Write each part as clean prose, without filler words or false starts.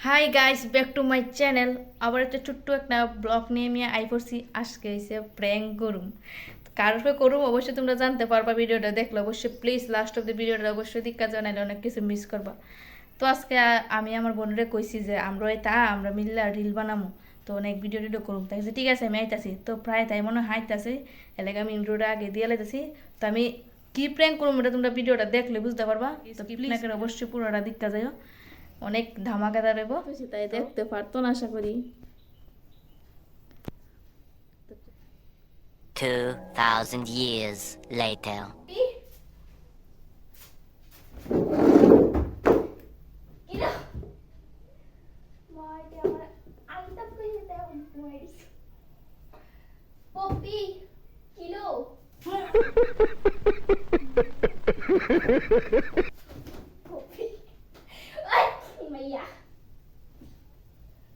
Hi guys, back to my channel. আবার একটা ছোট্ট একটা ব্লগ নিয়ে আমি আই পড়ছি। আজকে হয়েছে প্র্যাঙ্ক করুম। কারোর করুম অবশ্যই তোমরা জানতে পারবা ভিডিওটা দেখলে। অবশ্যই প্লিজ লাস্ট অফ দ্য ভিডিওটা অবশ্যই দেখা জানাইলে অনেক কিছু মিস করবা। তো আজকে আমি আমার বোনরে কইছি যে আমরা মিললে রিল বানামো। তো অনেক ভিডিও টিডিও করুম, তাই ঠিক আছে আমি আইতাছি। তো প্রায় তাই মনে হয় হাইতাছে, এলাকা আমি ইন্ট্রোটা আগে দিয়ে লাইতেছি। তো আমি কি প্র্যাঙ্ক করুম এটা তোমরা ভিডিওটা দেখলে বুঝতে পারবা। তো প্লিজ অবশ্যই পুরোটা দেখা যাও, অনেক ধামাকাদার হইব, তাই দেখতে পারতো না আশা করি। 2,000 years later. Poppy, kilo. Poppy. Ay, Maya.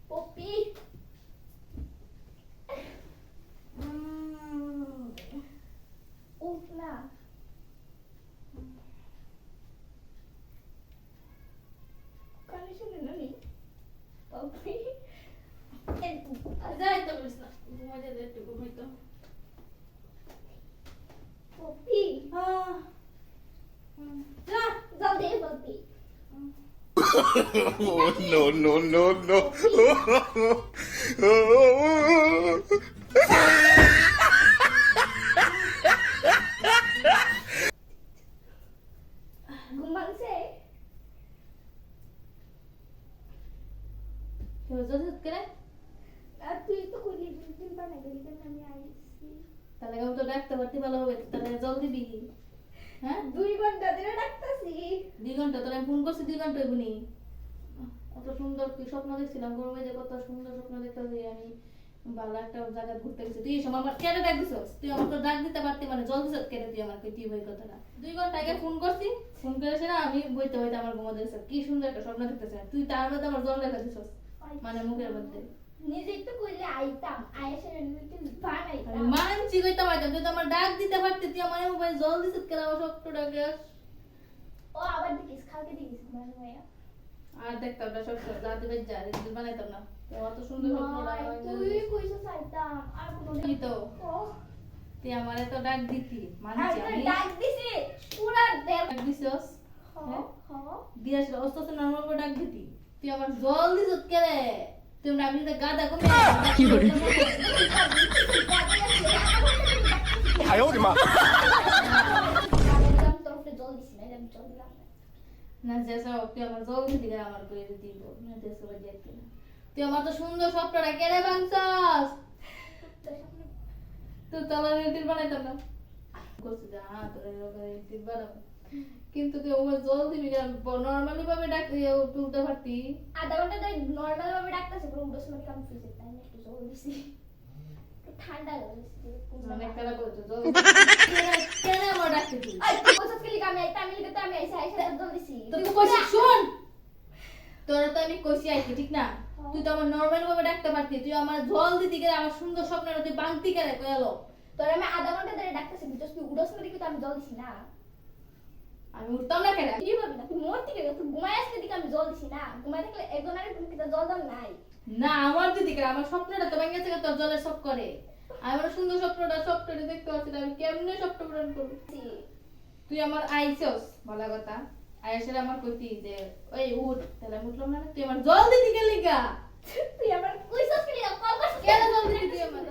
Poppy. Uff na. Kan du känna nu? Poppy. যাই তো বলিস না, ঘুমাইতে দে একটু, ঘুমাইতো। Poppy. যা Zav det Poppy. Oh, no, no, no, no. Gumbang se. জলদি করে। আর তুই তো কইলি দিন বানাই গেলি কেন আমি আইছি। তাহলে আমি তো ডাকতে পারতে ভালো হবে, তাহলে জল দিবি। হ্যাঁ 2 ঘন্টা ধরে ডাকতাছি। 2 ঘন্টা তোর আমি ফোন করছি, 2 ঘন্টা হইবনি। কত সুন্দর কি স্বপ্ন দেখছিলাম, গরমে যে কত সুন্দর স্বপ্ন দেখতেছি আমি। ভালো একটা জায়গা ঘুরতে গেছি, তুই এই সময় আমার কেন ডাক দিছস? তুই আমার তো ডাক দিতে পারতি, মানে জল দিছস কেন তুই আমার? তুই বই কথাটা 2 ঘন্টা আগে ফোন করছি, ফোন করেছে না, আমি বইতে বইতে আমার ঘুমা দিয়েছে। কি সুন্দর একটা স্বপ্ন দেখতেছি, তুই তার মধ্যে আমার জল লেখা দিছস মানে মুখের মধ্যে। নিজেই তো কইলে আইতাম, আয়েশা একটু বানাইতাম। মানছি কইতে পারতাম, তুই তো আমার ডাক দিতে পারতি, তুই আমার মোবাইল জল দিছস কেন? আমার স্বপ্নটাকে ও আবার দেখিস, কালকে দেখিস মানে ভাইয়া। আর দেখতাম না, সব রাতে বেজ যা রিল বানাইতাম না। তো অত সুন্দর স্বপ্নটা তুই কইছস আইতাম আর কোনো তুই তো ও তুই আমার এত ডাক দিতি, মানছি আর আমি ডাক দিছি পুরা দেব। ডাক দিছস। হ হ দিয়াস অস্ত নরমাল করে ডাক দিতি, তুই আমার জল দিছস কে রে? তুই আমরা আমি তো গাদা কমে কি করে? 哎呦我的妈！ একদম তোরফে জল দিছি না, আমি জল দিলাম না। না যেসা তুই আমার জল দিতি করে আমার কই দিব না, দেশে বাজে একটা না। তুই আমার তো সুন্দর স্বপ্নটা কে রে ভাঙছস? তোর সামনে তুই তাহলে রিল বানাইতাম না করছিস যে হ্যাঁ তোর রিল বানাবো, কিন্তু তুই আমার জল দিবি না, নরমালি ভাবে ডাক তুলতে পারতি। আধা ঘন্টা ধরে নরমাল ভাবে ডাকতাছে, পুরো উঠোস মানে কনফিউজ তাই না, একটু জল দিছি। একটু ঠান্ডা লাগছে। অনেক খেলা করছো জল কেন আমার ডাকতে তুই? আই তুই কইছস কি লিগা আমি আইতাম, আমি লিগা তো আমি আইছি, আইসা জল দিছি। তো তুই কইছিস শুন, তোরা তো আমি কইছি আইছি ঠিক না? হ্যাঁ। তুই তো আমার নরমাল ভাবে ডাকতে পারতি, তুই আমার জল দিতি গেলে আমার সুন্দর স্বপ্নটা তুই বাংতি করে কইলো। তোর আমি আধা ঘন্টা ধরে ডাকতেছি, বুঝছস তুই উঠোস না দেখি তো আমি জল দিছি না। আমি উঠতাম না কেন? কি ভাবি না তুই মোর থেকে তুই ঘুমায় আসলে দিকে আমি জল দিছি না। ঘুমায় থাকলে একজন আরে তুমি কিটা জল দাও নাই। না আমার দিদি করে আমার স্বপ্নটা তো ভেঙে গেছে, তোর জলের সব করে। আমার সুন্দর স্বপ্নটা দেখতে পাচ্ছি না, আমি কেমনে স্বপ্ন পূরণ করব? তুই আমার আইছস ভালো কথা, আইসের আমার কইতি যে ওই উঠ, তাহলে আমি উঠলাম না, তুই আমার জল দিতি কে লিগা? তুই আমার কইছস কি লিগা কল করছিস কেন জল দিতি তুই আমার?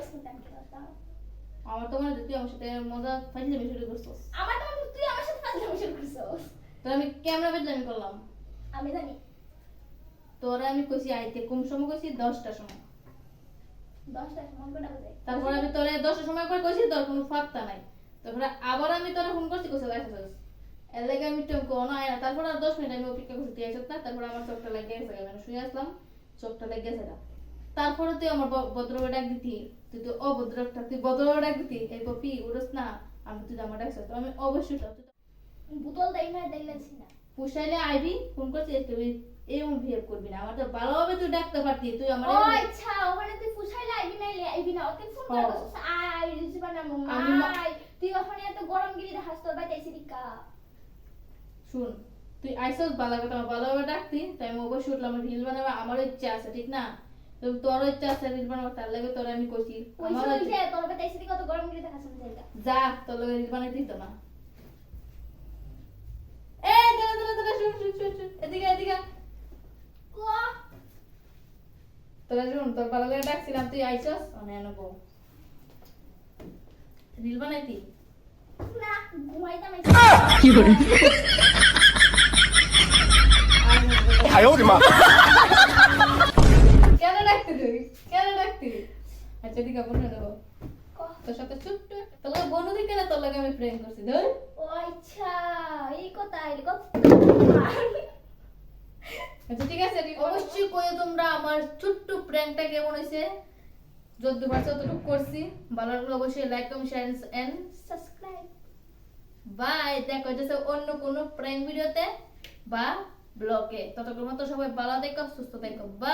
আমার আমার তো মনে হয় তুই আমার সাথে মজা ফাইজলামি শুরু করছস। তো মনে হয় তুই আমার সাথে ফাজলামি শুরু করছস। তো আমি ক্যামেরা ফাইজলামি করলাম। আমি জানি তোরা আমি কইছি আইতে কোন সময় কইছি 10টার সময়, 10টার সময় কটা বাজে? তারপর আমি তোরে 10টার সময় পর কইছি তোর কোনো ফাত্তা নাই। তারপরে আবার আমি তোরে ফোন করছি কইছ আইছস, এর লাগি আমি তো কোন আয় না। তারপর আর 10 মিনিট আমি অপেক্ষা করছি, তুই আইছস না। তারপর আমার চোখটা লাগিয়ে গেছে, আমি শুয়ে আসলাম, চোখটা লাগিয়ে গেছে। তারপরে তুই আমার ভদ্রভাবে ডাক দিতি, তুই তো অভদ্র একটা, তুই ভদ্রভাবে ডাক দিতি এই পপি উড়স না, আমি তুই আমার ডাকছ তো আমি অবশ্যই বোতল দেই না দেইলাছি না। পুষাইলে আইবি, ফোন করছিস তুই এরকম বিহেভ করবি না। আমার তো ভালোভাবে তুই ডাকতে পারতি, তুই আমার ও আচ্ছা ওখানে তুই ফুসাইলে আইবি না ওকে ফোন হ্যাঁ। করছিস আই রিলস বানামু আমি আই তুই ওখানে এত গরম গিরি দেখাস তোর বাইতে আইছি দিকা। শুন তুই আইসস ভালো কথা ভালোভাবে ডাকতি তাই আমি অবশ্যই উঠলাম রিল বানাবো আমার ইচ্ছা আছে ঠিক না তো তোর ইচ্ছা আছে রিল বানাবো তার লাগে তোর আমি কইছি আমার ওই যে তোর বেটাইছি কত গরম করে দেখাছ না জায়গা যা তোর লগে রিল বানাই দিত না এ দাঁড়া শুন এদিকে এদিকে কো তোরা শুন তোর ভালো লাগে ডাকছিলাম তুই আইসস অনে আনবো রিল বানাইতি না ঘুমাইতাম哎呦我的妈！ কেন ডাকতি তুই কেন ডাকতি আচ্ছা দিকে বলে দেবো কো তোর সাথে ছোট্ট তোর লগে বনু দিকে না তোর লগে আমি প্রেম করছি ধর ও আচ্ছা এই কথা আইলি কত আচ্ছা ঠিক আছে অবশ্যই কইও তোমরা আমার ছোট্ট প্র্যাঙ্কটা কেমন হয়েছে যতদূর পারছি ততটুকু করছি ভালো লাগলে অবশ্যই like comment share and subscribe bye দেখা হচ্ছে অন্য কোনো প্র্যাঙ্ক ভিডিওতে বা ব্লগে ততক্ষণ মতো সবাই ভালো থেকো সুস্থ থেকো বাই